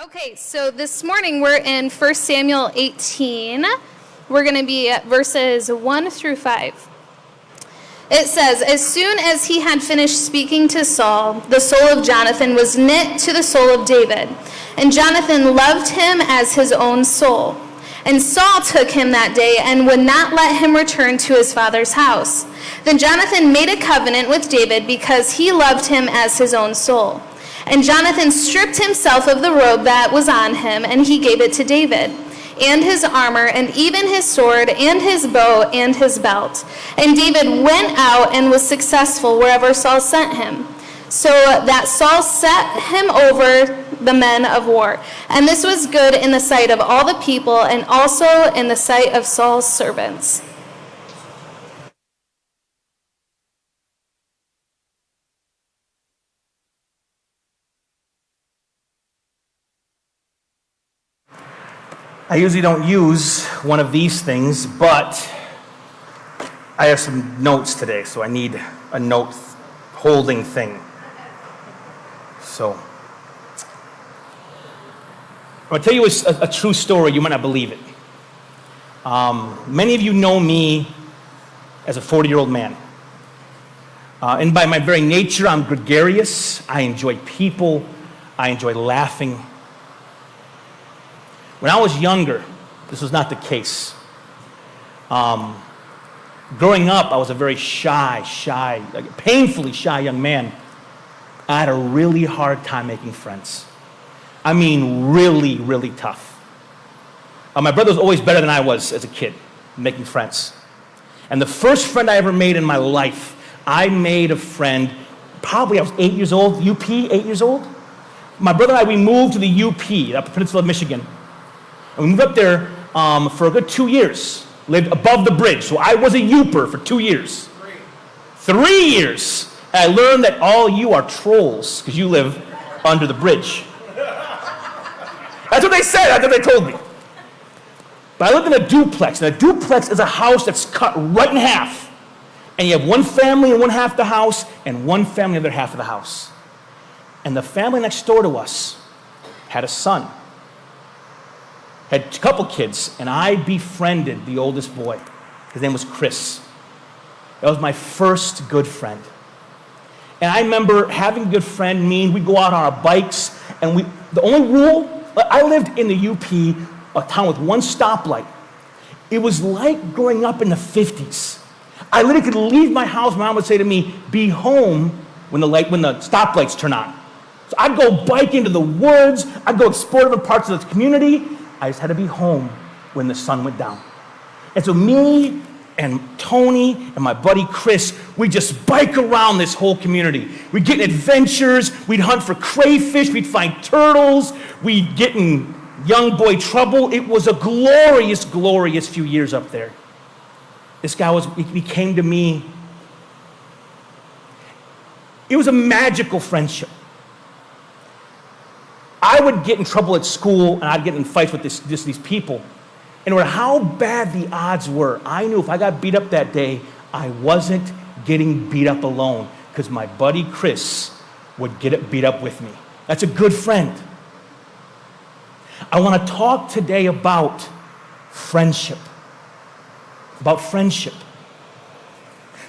Okay, so this morning we're in 1 Samuel 18. We're going to be at verses 1 through 5. It says, "As soon as he had finished speaking to Saul, the soul of Jonathan was knit to the soul of David, and Jonathan loved him as his own soul. And Saul took him that day and would not let him return to his father's house. Then Jonathan made a covenant with David because he loved him as his own soul. And Jonathan stripped himself of the robe that was on him, and he gave it to David, and his armor, and even his sword, and his bow, and his belt. And David went out and was successful wherever Saul sent him, so that Saul set him over the men of war. And this was good in the sight of all the people, and also in the sight of Saul's servants." I usually don't use one of these things, but I have some notes today, so I need a note holding thing. So, I'm going to tell you a true story. You might not believe it. Many of you know me as a 40-year-old man. And by my very nature, I'm gregarious. I enjoy people. I enjoy laughing. When I was younger, this was not the case. Growing up, I was a very shy, painfully shy young man. I had a really hard time making friends. I mean, really, really tough. My brother was always better than I was as a kid, making friends. And the first friend I ever made in my life, I made a friend, probably I was 8 years old, UP, 8 years old. My brother and I, we moved to the UP, up in Peninsula of Michigan. And we moved up there for a good 2 years. Lived above the bridge. So I was a Youper for 2 years. 3 years. And I learned that all you are trolls because you live under the bridge. That's what they said. That's what they told me. But I lived in a duplex. And a duplex is a house that's cut right in half. And you have one family in one half of the house and one family in the other half of the house. And the family next door to us had a son. Had a couple kids, and I befriended the oldest boy. His name was Chris. That was my first good friend. And I remember having a good friend mean we'd go out on our bikes, and the only rule, I lived in the UP, a town with one stoplight. It was like growing up in the 50s. I literally could leave my house, my mom would say to me, "Be home when the stoplights turn on." So I'd go bike into the woods, I'd go explore different parts of the community. I just had to be home when the sun went down. And so me and Tony and my buddy Chris, we'd just bike around this whole community. We'd get in adventures, we'd hunt for crayfish, we'd find turtles, we'd get in young boy trouble. It was a glorious, glorious few years up there. This guy he came to me. It was a magical friendship. I would get in trouble at school, and I'd get in fights with these people. And no matter how bad the odds were, I knew if I got beat up that day, I wasn't getting beat up alone, because my buddy Chris would get it beat up with me. That's a good friend. I want to talk today about friendship. About friendship.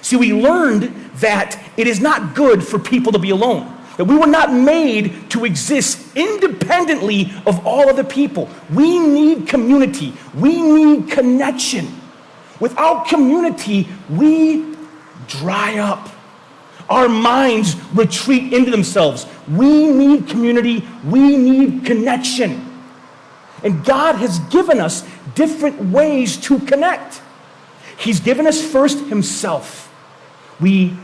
See, we learned that it is not good for people to be alone. That we were not made to exist independently of all other people. We need community. We need connection. Without community, we dry up. Our minds retreat into themselves. We need community. We need connection. And God has given us different ways to connect. He's given us first Himself. We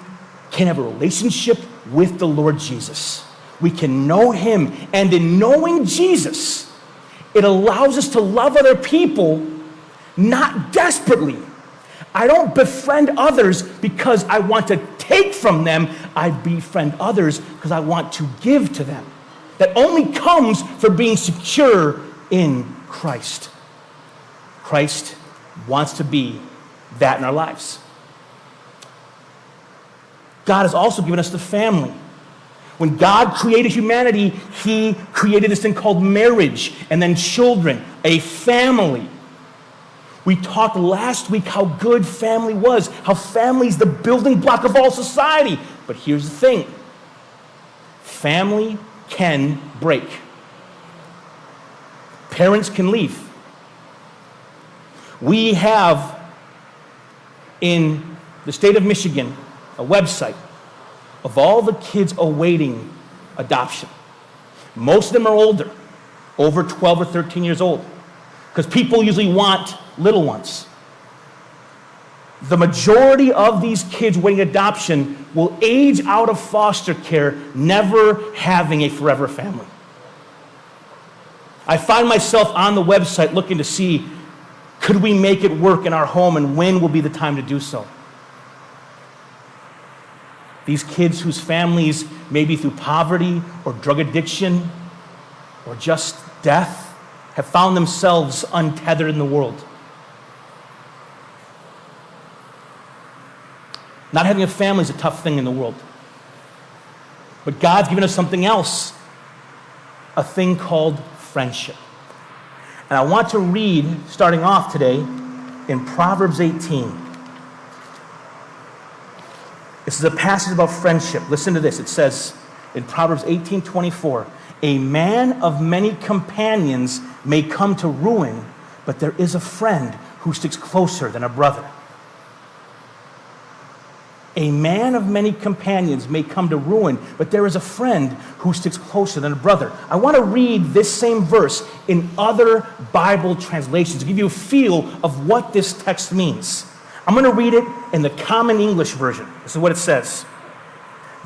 can have a relationship with the Lord Jesus. We can know Him, and in knowing Jesus, it allows us to love other people, not desperately. I don't befriend others because I want to take from them. I befriend others because I want to give to them. That only comes from being secure in Christ. Christ wants to be that in our lives. God has also given us the family. When God created humanity, he created this thing called marriage, and then children, a family. We talked last week how good family was, how family is the building block of all society. But here's the thing. Family can break. Parents can leave. We have, in the state of Michigan, a website of all the kids awaiting adoption. Most of them are older, over 12 or 13 years old, because people usually want little ones. The majority of these kids waiting adoption will age out of foster care, never having a forever family. I find myself on the website looking to see, could we make it work in our home, and when will be the time to do so? These kids whose families, maybe through poverty or drug addiction or just death, have found themselves untethered in the world. Not having a family is a tough thing in the world. But God's given us something else, a thing called friendship. And I want to read, starting off today, in Proverbs 18. This is a passage about friendship. Listen to this. It says in Proverbs 18:24, a man of many companions may come to ruin, but there is a friend who sticks closer than a brother. A man of many companions may come to ruin, but there is a friend who sticks closer than a brother. I want to read this same verse in other Bible translations to give you a feel of what this text means. I'm going to read it in the Common English Version. This is what it says.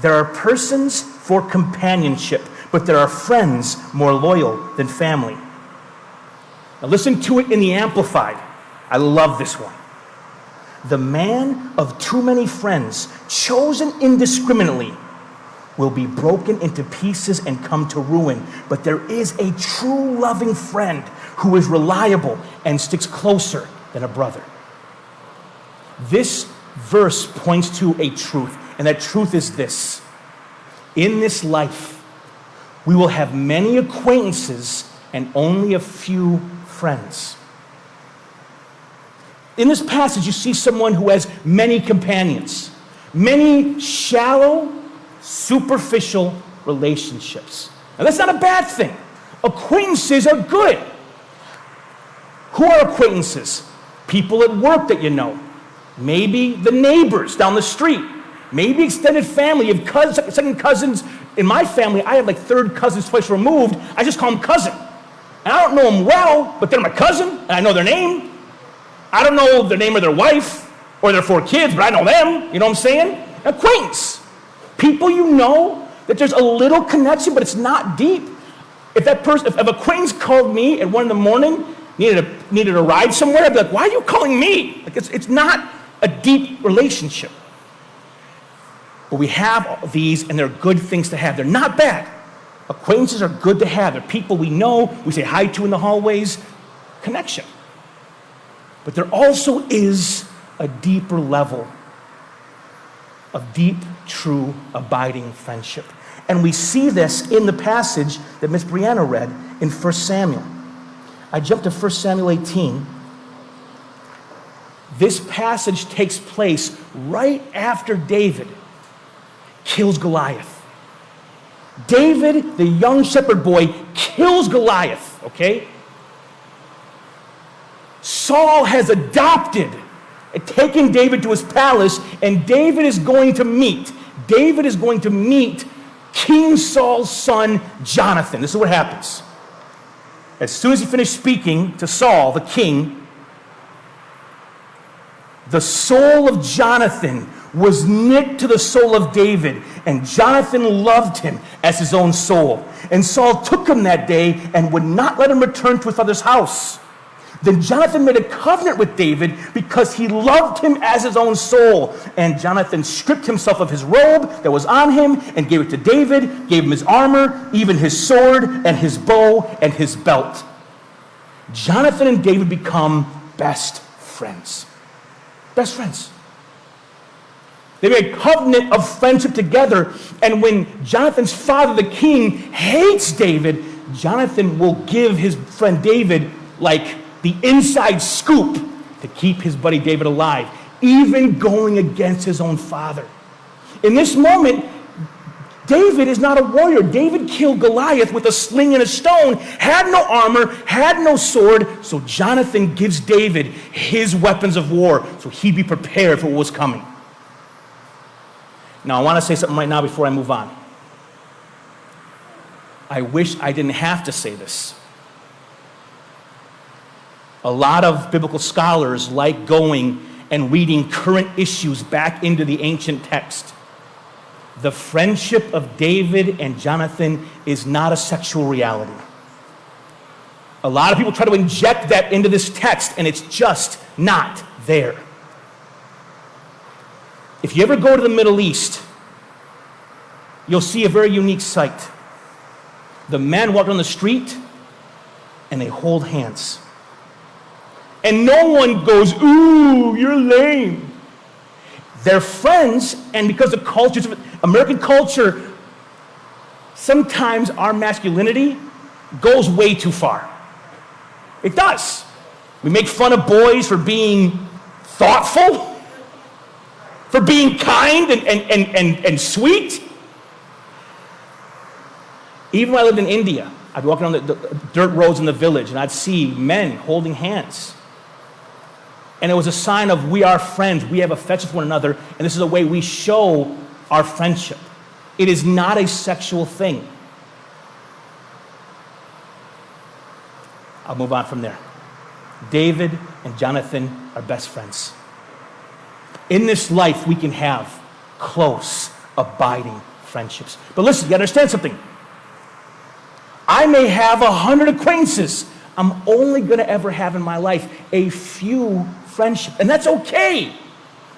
There are persons for companionship, but there are friends more loyal than family. Now listen to it in the Amplified. I love this one. The man of too many friends, chosen indiscriminately, will be broken into pieces and come to ruin. But there is a true loving friend who is reliable and sticks closer than a brother. This verse points to a truth, and that truth is this. In this life, we will have many acquaintances and only a few friends. In this passage, you see someone who has many companions, many shallow, superficial relationships. Now, that's not a bad thing. Acquaintances are good. Who are acquaintances? People at work that you know. Maybe the neighbors down the street. Maybe extended family. You have second cousins. In my family, I have like third cousins twice removed. I just call them cousin. And I don't know them well, but they're my cousin, and I know their name. I don't know the name of their wife or their 4 kids, but I know them. You know what I'm saying? Acquaintance. People you know that there's a little connection, but it's not deep. If an acquaintance called me at 1 a.m, needed a ride somewhere, I'd be like, why are you calling me? Like it's not a deep relationship. But we have these, and they're good things to have. They're not bad. Acquaintances are good to have. They're people we know, we say hi to in the hallways. Connection. But there also is a deeper level of deep, true, abiding friendship. And we see this in the passage that Miss Brianna read in 1 Samuel. I jumped to 1 Samuel 18. This passage takes place right after David kills Goliath. David, the young shepherd boy, kills Goliath, okay? Saul has adopted and taken David to his palace, and David is going to meet King Saul's son, Jonathan. This is what happens. As soon as he finished speaking to Saul, the king, the soul of Jonathan was knit to the soul of David, and Jonathan loved him as his own soul. And Saul took him that day and would not let him return to his father's house. Then Jonathan made a covenant with David because he loved him as his own soul. And Jonathan stripped himself of his robe that was on him and gave it to David, gave him his armor, even his sword and his bow and his belt. Jonathan and David become best friends. Best friends. They made a covenant of friendship together. And when Jonathan's father, the king, hates David, Jonathan will give his friend David like the inside scoop to keep his buddy David alive, even going against his own father. In this moment, David is not a warrior. David killed Goliath with a sling and a stone, had no armor, had no sword, so Jonathan gives David his weapons of war so he'd be prepared for what was coming. Now, I want to say something right now before I move on. I wish I didn't have to say this. A lot of biblical scholars like going and reading current issues back into the ancient text. The friendship of David and Jonathan is not a sexual reality. A lot of people try to inject that into this text, and it's just not there. If you ever go to the Middle East, you'll see a very unique sight. The men walk on the street, and they hold hands. And no one goes, "Ooh, you're lame." They're friends, and because the cultures of American culture, sometimes our masculinity goes way too far. It does. We make fun of boys for being thoughtful, for being kind and sweet. Even when I lived in India, I'd be walking on the dirt roads in the village, and I'd see men holding hands. And it was a sign of we are friends, we have affection for one another, and this is a way we show our friendship. It is not a sexual thing. I'll move on from there. David and Jonathan are best friends. In this life, we can have close, abiding friendships. But listen, you gotta understand something. I may have 100 acquaintances. I'm only gonna ever have in my life a few friendships, and that's okay.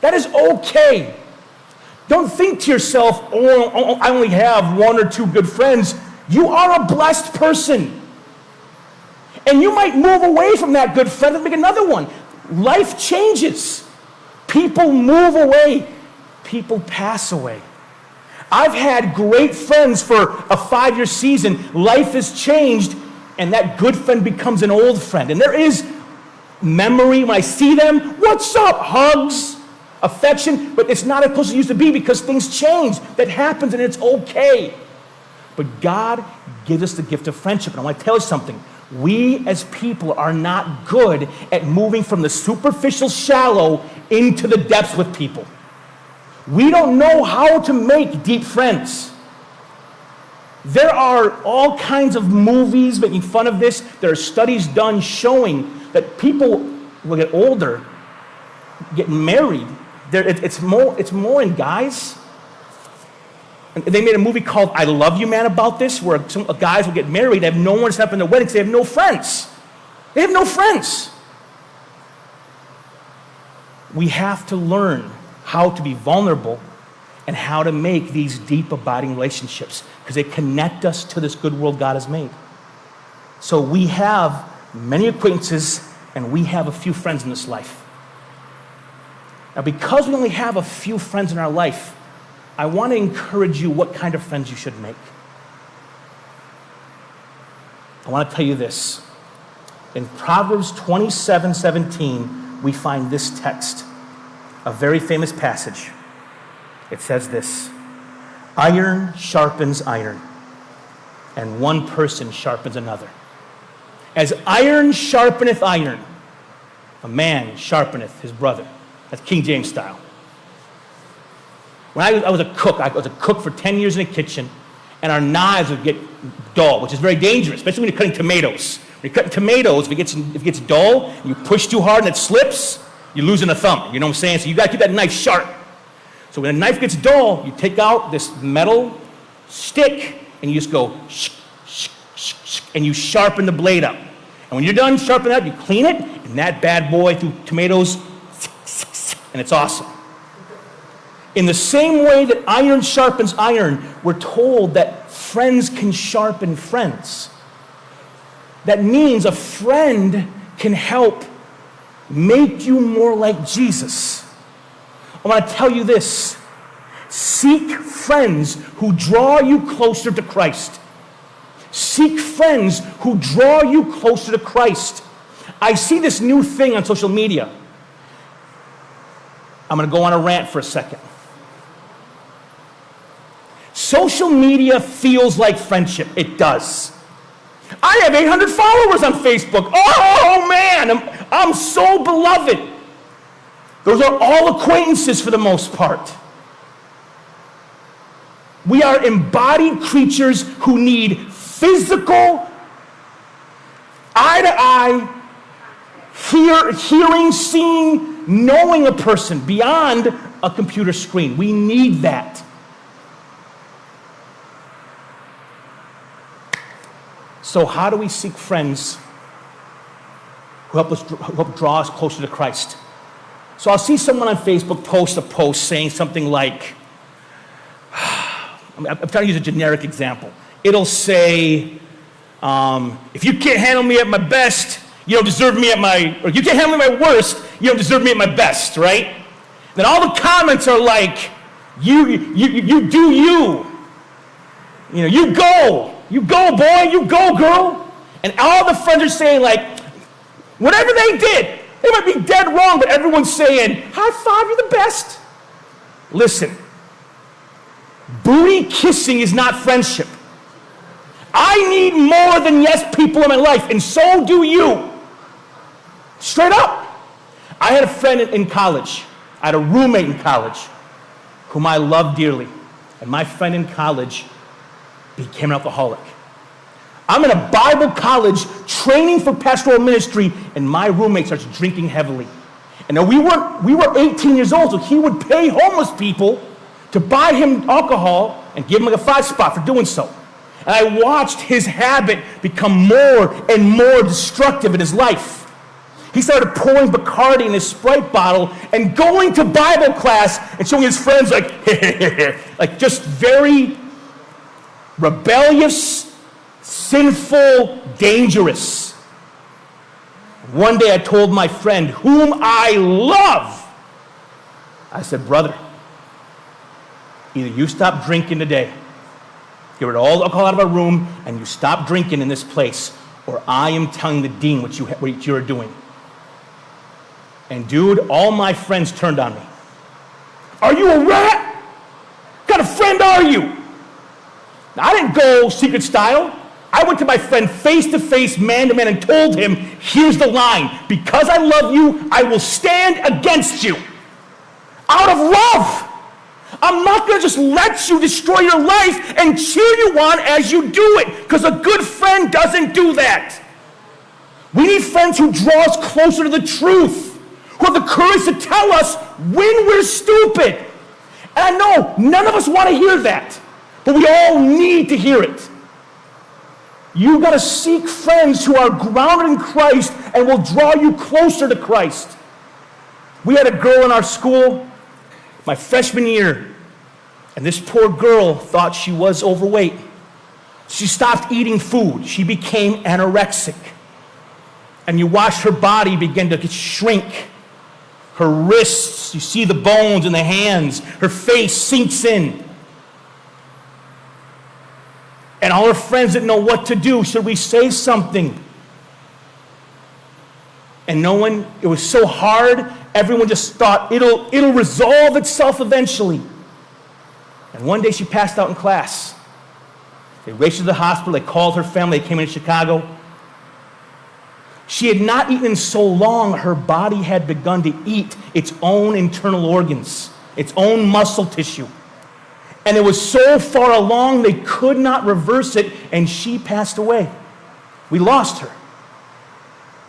That is okay. Don't think to yourself, oh, I only have 1 or 2 good friends. You are a blessed person. And you might move away from that good friend and make another one. Life changes. People move away. People pass away. I've had great friends for a 5-year season. Life has changed, and that good friend becomes an old friend. And there is memory when I see them. What's up? Hugs, affection, but it's not as close as it used to be because things change. That happens, and it's okay. But God gives us the gift of friendship. And I want to tell you something. We as people are not good at moving from the superficial, shallow into the depths with people. We don't know how to make deep friends. There are all kinds of movies making fun of this. There are studies done showing that people will get older, get married. It's more in guys. And they made a movie called I Love You Man about this, where some guys will get married, they have no one to help in their wedding because they have no friends. They have no friends. We have to learn how to be vulnerable and how to make these deep, abiding relationships because they connect us to this good world God has made. So we have many acquaintances and we have a few friends in this life. Now, because we only have a few friends in our life, I want to encourage you what kind of friends you should make. I want to tell you this. In Proverbs 27:17, we find this text, a very famous passage. It says this: iron sharpens iron, and one person sharpens another. As iron sharpeneth iron, a man sharpeneth his brother. That's King James style. When I was a cook, I was a cook for 10 years in a kitchen, and our knives would get dull, which is very dangerous, especially when you're cutting tomatoes. When you're cutting tomatoes, if it gets dull, and you push too hard and it slips, you're losing a thumb. You know what I'm saying? So you got to keep that knife sharp. So when a knife gets dull, you take out this metal stick, and you just go, and you sharpen the blade up. And when you're done sharpening it up, you clean it, and that bad boy through tomatoes, and it's awesome. In the same way that iron sharpens iron, we're told that friends can sharpen friends. That means a friend can help make you more like Jesus. I want to tell you this. Seek friends who draw you closer to Christ. Seek friends who draw you closer to Christ. I see this new thing on social media. I'm going to go on a rant for a second. Social media feels like friendship. It does. I have 800 followers on Facebook. Oh man, I'm so beloved. Those are all acquaintances for the most part. We are embodied creatures who need physical, eye-to-eye, hearing, seeing, knowing a person beyond a computer screen. We need that. So how do we seek friends who help draw us closer to Christ? So I'll see someone on Facebook post a post saying something like, I'm trying to use a generic example. It'll say, if you can't handle me at my best, you don't deserve me at my, or you can't handle me at my worst, you don't deserve me at my best, right? Then all the comments are like, you do you. You know, you go boy, you go girl. And all the friends are saying like, whatever they did, they might be dead wrong, but everyone's saying, high five, you're the best. Listen, booty kissing is not friendship. I need more than yes people in my life, and so do you. Straight up. I had a friend in college. I had a roommate in college whom I loved dearly. And my friend in college became an alcoholic. I'm in a Bible college training for pastoral ministry, and my roommate starts drinking heavily. And now we were 18 years old, so he would pay homeless people to buy him alcohol and give him like a 5-spot for doing so. And I watched his habit become more and more destructive in his life. He started pouring Bacardi in his Sprite bottle and going to Bible class and showing his friends like, like just very rebellious, sinful, dangerous. One day I told my friend, whom I love, I said, brother, either you stop drinking today, get rid of all the alcohol out of our room, and you stop drinking in this place, or I am telling the dean what you're doing. And dude, all my friends turned on me. Are you a rat? What kind of friend are you? Now, I didn't go secret style. I went to my friend face to face, man to man, and told him, here's the line. Because I love you, I will stand against you. Out of love. I'm not going to just let you destroy your life and cheer you on as you do it, because a good friend doesn't do that. We need friends who draw us closer to the truth, who have the courage to tell us when we're stupid. And I know none of us want to hear that, but we all need to hear it. You've got to seek friends who are grounded in Christ and will draw you closer to Christ. We had a girl in our school my freshman year, and this poor girl thought she was overweight. She stopped eating food. She became anorexic. And you watched her body begin to shrink. Her wrists, you see the bones in the hands. Her face sinks in. And all her friends didn't know what to do. Should we say something? And no one, it was so hard, everyone just thought it'll resolve itself eventually. And one day she passed out in class. They raced to the hospital, they called her family, they came into Chicago. She had not eaten in so long, her body had begun to eat its own internal organs, its own muscle tissue. And it was so far along, they could not reverse it, and she passed away. We lost her.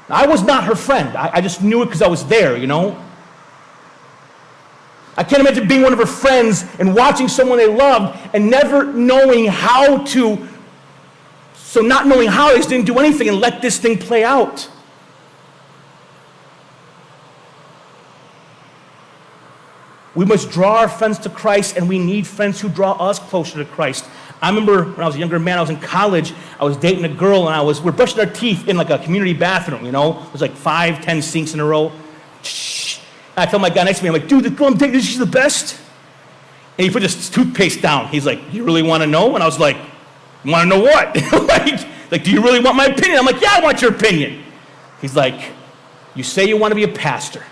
I was not her friend. I just knew it because I was there, you know. I can't imagine being one of her friends and watching someone they loved and never knowing how to, so not knowing how, they just didn't do anything and let this thing play out. We must draw our friends to Christ, and we need friends who draw us closer to Christ. I remember when I was a younger man, I was in college, I was dating a girl, and we're brushing our teeth in like a community bathroom, you know? There's like 5, 10 sinks in a row. And I tell my guy next to me, I'm like, dude, the girl I'm dating, she's the best. And he put his toothpaste down. He's like, "You really want to know?" And I was like, "Want to know what?" like, "Do you really want my opinion?" I'm like, "Yeah, I want your opinion." He's like, "You say you want to be a pastor.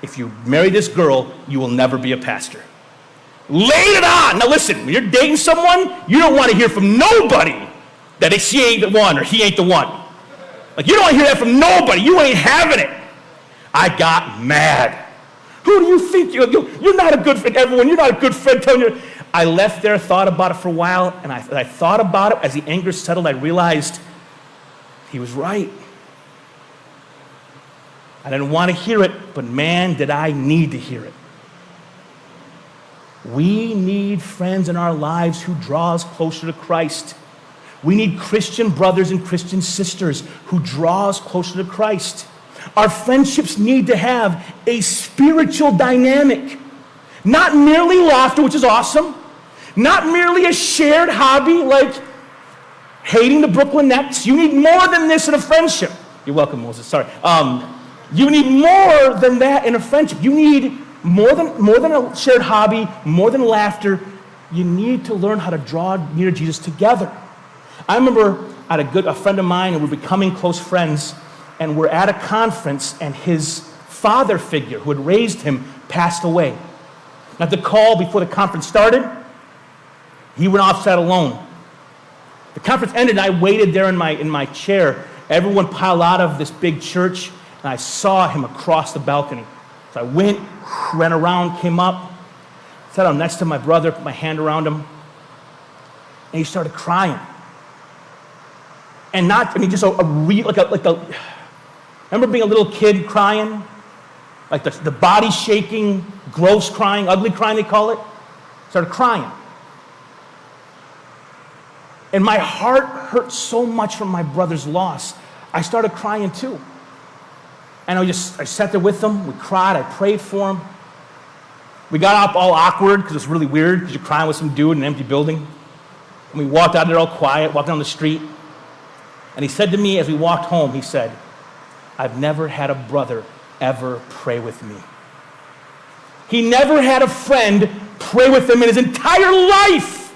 If you marry this girl, you will never be a pastor." Laid it on. Now listen, when you're dating someone, you don't want to hear from nobody that she ain't the one or he ain't the one. Like, you don't want to hear that from nobody. You ain't having it. I got mad. Who do you think you're not a good friend, everyone. You're not a good friend. Telling you. I left there, thought about it for a while, and I thought about it. As the anger settled, I realized he was right. I didn't want to hear it, but man, did I need to hear it. We need friends in our lives who draw us closer to Christ. We need Christian brothers and Christian sisters who draw us closer to Christ. Our friendships need to have a spiritual dynamic. Not merely laughter, which is awesome. Not merely a shared hobby like hating the Brooklyn Nets. You need more than this in a friendship. You're welcome, Moses. Sorry. You need more than that in a friendship. You need more than a shared hobby, more than laughter. You need to learn how to draw near Jesus together. I remember I had a friend of mine, and we're becoming close friends, and we're at a conference, and his father figure, who had raised him, passed away. At the call before the conference started, he went off, sat alone. The conference ended, and I waited there in my chair. Everyone piled out of this big church, and I saw him across the balcony. So I went, ran around, came up, sat down next to my brother, put my hand around him, and he started crying. And just a real, I remember being a little kid crying, like the body shaking, gross crying, ugly crying they call it. Started crying. And my heart hurt so much from my brother's loss, I started crying too. And I sat there with him, we cried, I prayed for him. We got up all awkward because it's really weird because you're crying with some dude in an empty building. And we walked out there all quiet, walked down the street. And he said to me as we walked home, he said, "I've never had a brother ever pray with me." He never had a friend pray with him in his entire life.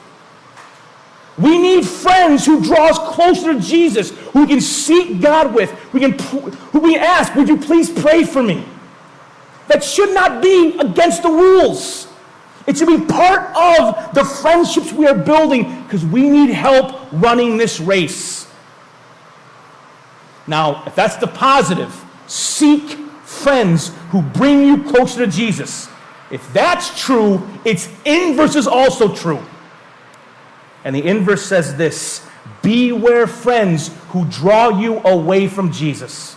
We need friends who draw us closer to Jesus, who we can seek God with, who we ask, "Would you please pray for me?" That should not be against the rules. It should be part of the friendships we are building because we need help running this race. Now, if that's the positive, seek friends who bring you closer to Jesus. If that's true, its inverse is also true. And the inverse says this: beware friends who draw you away from Jesus.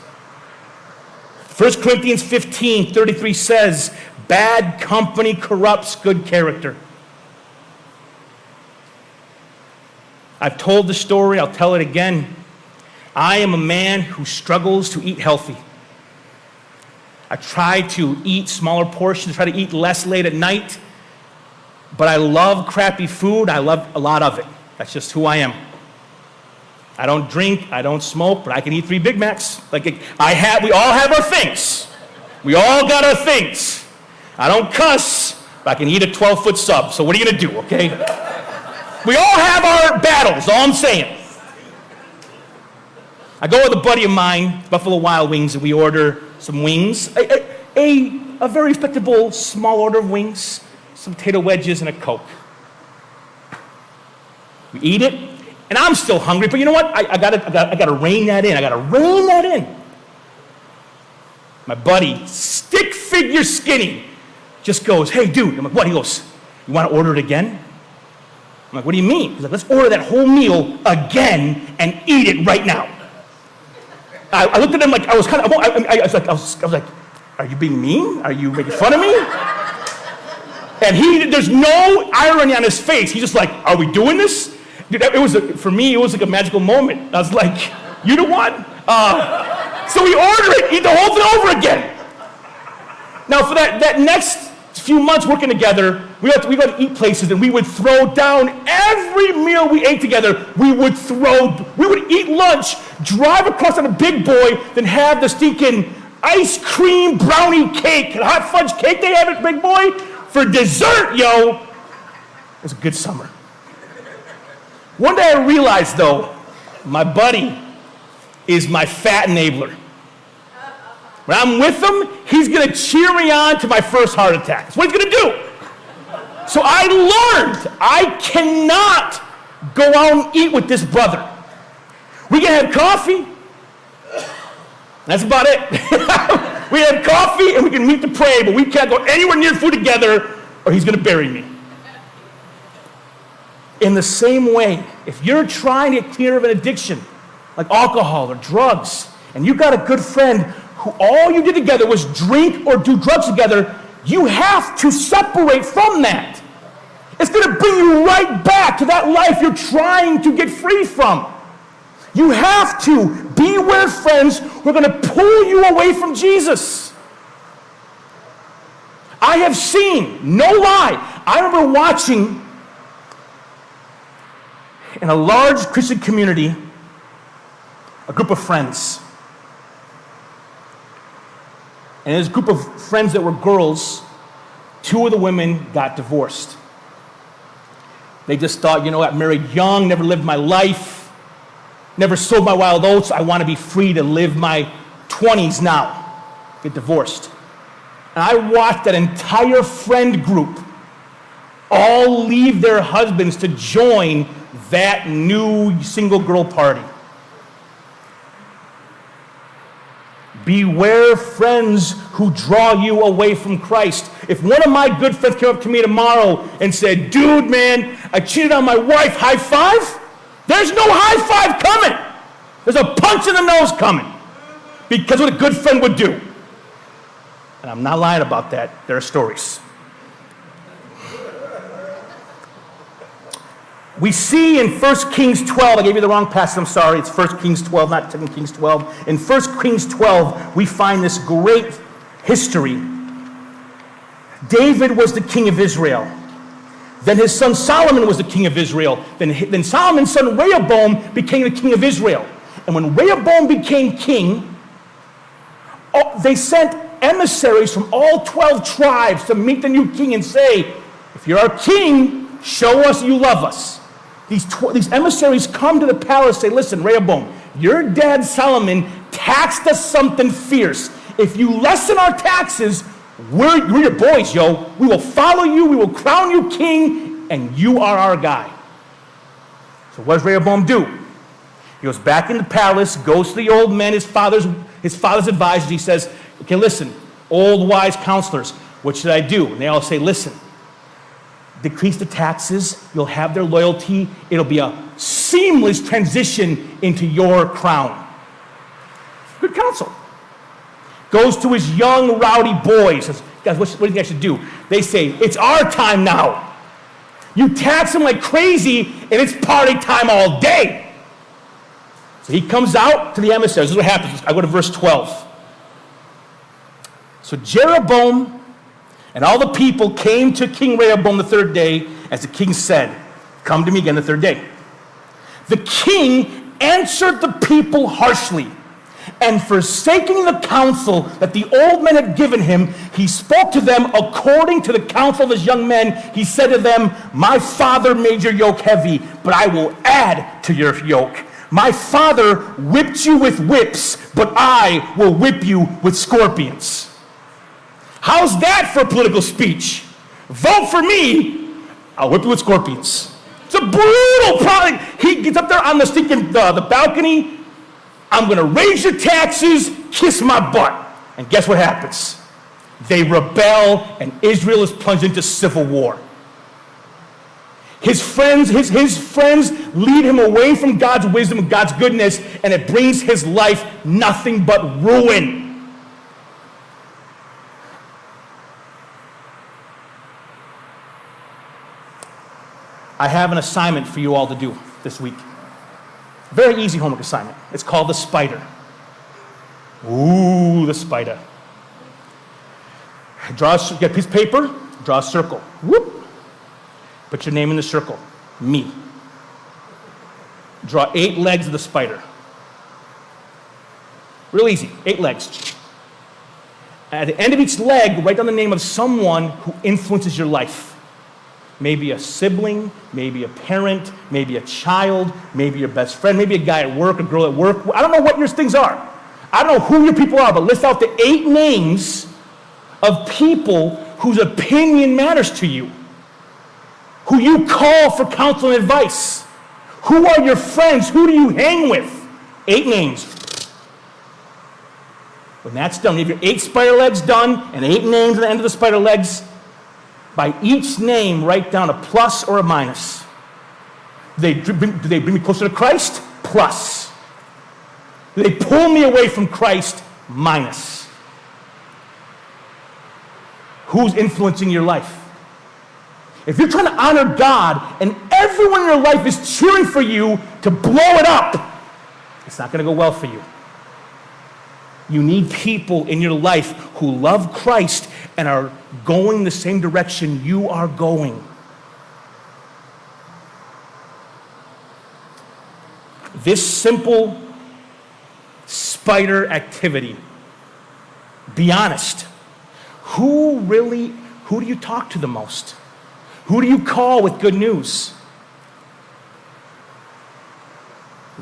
1 Corinthians 15:33 says, "Bad company corrupts good character." I've told the story, I'll tell it again. I am a man who struggles to eat healthy. I try to eat smaller portions, try to eat less late at night. But I love crappy food. I love a lot of it. That's just who I am. I don't drink, I don't smoke, but I can eat 3 Big Macs. We all have our things. We all got our things. I don't cuss, but I can eat a 12-foot sub. So what are you going to do, okay? We all have our battles, all I'm saying. I go with a buddy of mine, Buffalo Wild Wings, and we order some wings. A very respectable small order of wings, some potato wedges, and a Coke. We eat it, and I'm still hungry, but you know what? I gotta rein that in. I gotta rein that in. My buddy, stick figure skinny, just goes, "Hey, dude." I'm like, "What?" He goes, "You want to order it again?" I'm like, "What do you mean?" He's like, "Let's order that whole meal again and eat it right now." I looked at him like I was like, "Are you being mean? Are you making fun of me?" And there's no irony on his face. He's just like, "Are we doing this?" Dude, for me, it was like a magical moment. I was like, "You know what?" So we order it, eat the whole thing over again. Now for that next few months working together, we got to eat places, and we would throw down every meal we ate together. We would eat lunch, drive across on a big boy, then have the stinking ice cream brownie cake, hot fudge cake they have at Big Boy for dessert, yo. It was a good summer. One day I realized, though, my buddy is my fat enabler. When I'm with him, he's going to cheer me on to my first heart attack. That's what he's going to do. So I learned I cannot go out and eat with this brother. We can have coffee. That's about it. We have coffee and we can meet to pray, but we can't go anywhere near food together or he's going to bury me. In the same way, if you're trying to get clear of an addiction, like alcohol or drugs, and you got a good friend who all you did together was drink or do drugs together, you have to separate from that. It's going to bring you right back to that life you're trying to get free from. You have to beware friends who are going to pull you away from Jesus. I have seen, no lie, I remember watching in a large Christian community a group of friends. And this group of friends that were girls, two of the women got divorced. They just thought, you know, I got married young, never lived my life, never sowed my wild oats. I want to be free to live my 20s now. Get divorced. And I watched that entire friend group all leave their husbands to join that new single girl party. Beware friends who draw you away from Christ. If one of my good friends came up to me tomorrow and said, dude, man, I cheated on my wife, high five? There's no high five coming. There's a punch in the nose coming. Because what a good friend would do. And I'm not lying about that. There are stories. We see in 1 Kings 12, I gave you the wrong passage, I'm sorry, it's 1 Kings 12, not 2 Kings 12. In 1 Kings 12, we find this great history. David was the king of Israel. Then his son Solomon was the king of Israel. Then Solomon's son Rehoboam became the king of Israel. And when Rehoboam became king, they sent emissaries from all 12 tribes to meet the new king and say, if you're our king, show us you love us. These emissaries come to the palace and say, listen, Rehoboam, your dad Solomon taxed us something fierce. If you lessen our taxes, we're your boys, yo. We will follow you, we will crown you king, and you are our guy. So what does Rehoboam do? He goes back in the palace, goes to the old men, his father's advisors. He says, okay, listen, old wise counselors, what should I do? And they all say, listen, decrease the taxes, you'll have their loyalty, it'll be a seamless transition into your crown. Good counsel. Goes to his young, rowdy boys, says, guys, what do you think I should do? They say, it's our time now. You tax them like crazy, and it's party time all day. So he comes out to the emissaries. This is what happens. I go to verse 12. So Jeroboam and all the people came to King Rehoboam the third day, as the king said, come to me again the third day. The king answered the people harshly, and forsaking the counsel that the old men had given him, he spoke to them according to the counsel of his young men. He said to them, my father made your yoke heavy, but I will add to your yoke. My father whipped you with whips, but I will whip you with scorpions. How's that for a political speech? Vote for me, I'll whip you with scorpions. It's a brutal product. He gets up there on the stinking the balcony. I'm going to raise your taxes, kiss my butt. And guess what happens? They rebel, and Israel is plunged into civil war. His friends lead him away from God's wisdom and God's goodness, and it brings his life nothing but ruin. I have an assignment for you all to do this week. Very easy homework assignment. It's called the spider. Ooh, the spider. Get a piece of paper, draw a circle. Whoop. Put your name in the circle. Me. Draw 8 legs of the spider. Real easy, 8 legs. At the end of each leg, write down the name of someone who influences your life. Maybe a sibling, maybe a parent, maybe a child, maybe your best friend, maybe a guy at work, a girl at work. I don't know what your things are. I don't know who your people are, but list out the 8 names of people whose opinion matters to you, who you call for counsel and advice. Who are your friends? Who do you hang with? 8 names. When that's done, you have your 8 spider legs done and 8 names at the end of the spider legs. By each name, write down a plus or a minus. Do they bring me closer to Christ? Plus. Do they pull me away from Christ? Minus. Who's influencing your life? If you're trying to honor God and everyone in your life is cheering for you to blow it up, it's not going to go well for you. You need people in your life who love Christ and are going the same direction you are going. This simple spider activity, be honest. Who do you talk to the most? Who do you call with good news?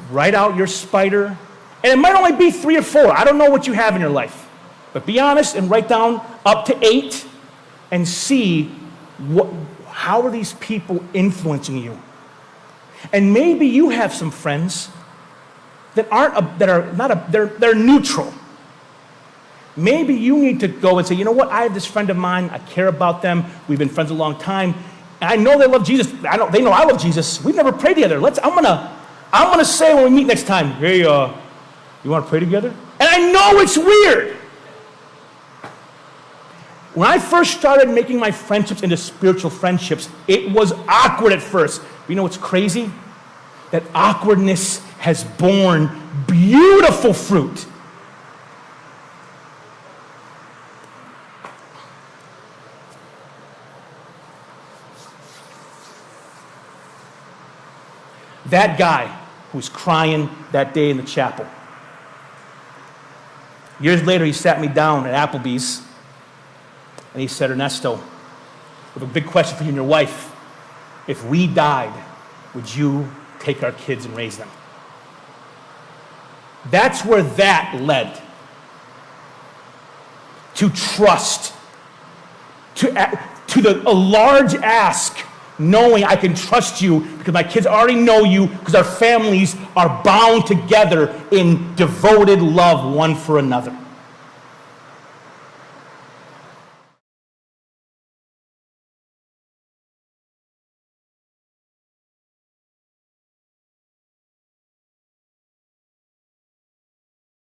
Write out your spider. And it might only be 3 or 4. I don't know what you have in your life. But be honest and write down up to 8 and see how are these people influencing you. And maybe you have some friends they're neutral. Maybe you need to go and say, you know what, I have this friend of mine, I care about them, we've been friends a long time, and I know they love Jesus, they know I love Jesus, we've never prayed together. I'm gonna say when we meet next time, hey, you want to pray together? And I know it's weird. When I first started making my friendships into spiritual friendships, it was awkward at first. But you know what's crazy? That awkwardness has borne beautiful fruit. That guy who was crying that day in the chapel. Years later, he sat me down at Applebee's, and he said, Ernesto, we have a big question for you and your wife. If we died, would you take our kids and raise them? That's where that led. To trust. To a large ask, knowing I can trust you because my kids already know you, because our families are bound together in devoted love one for another.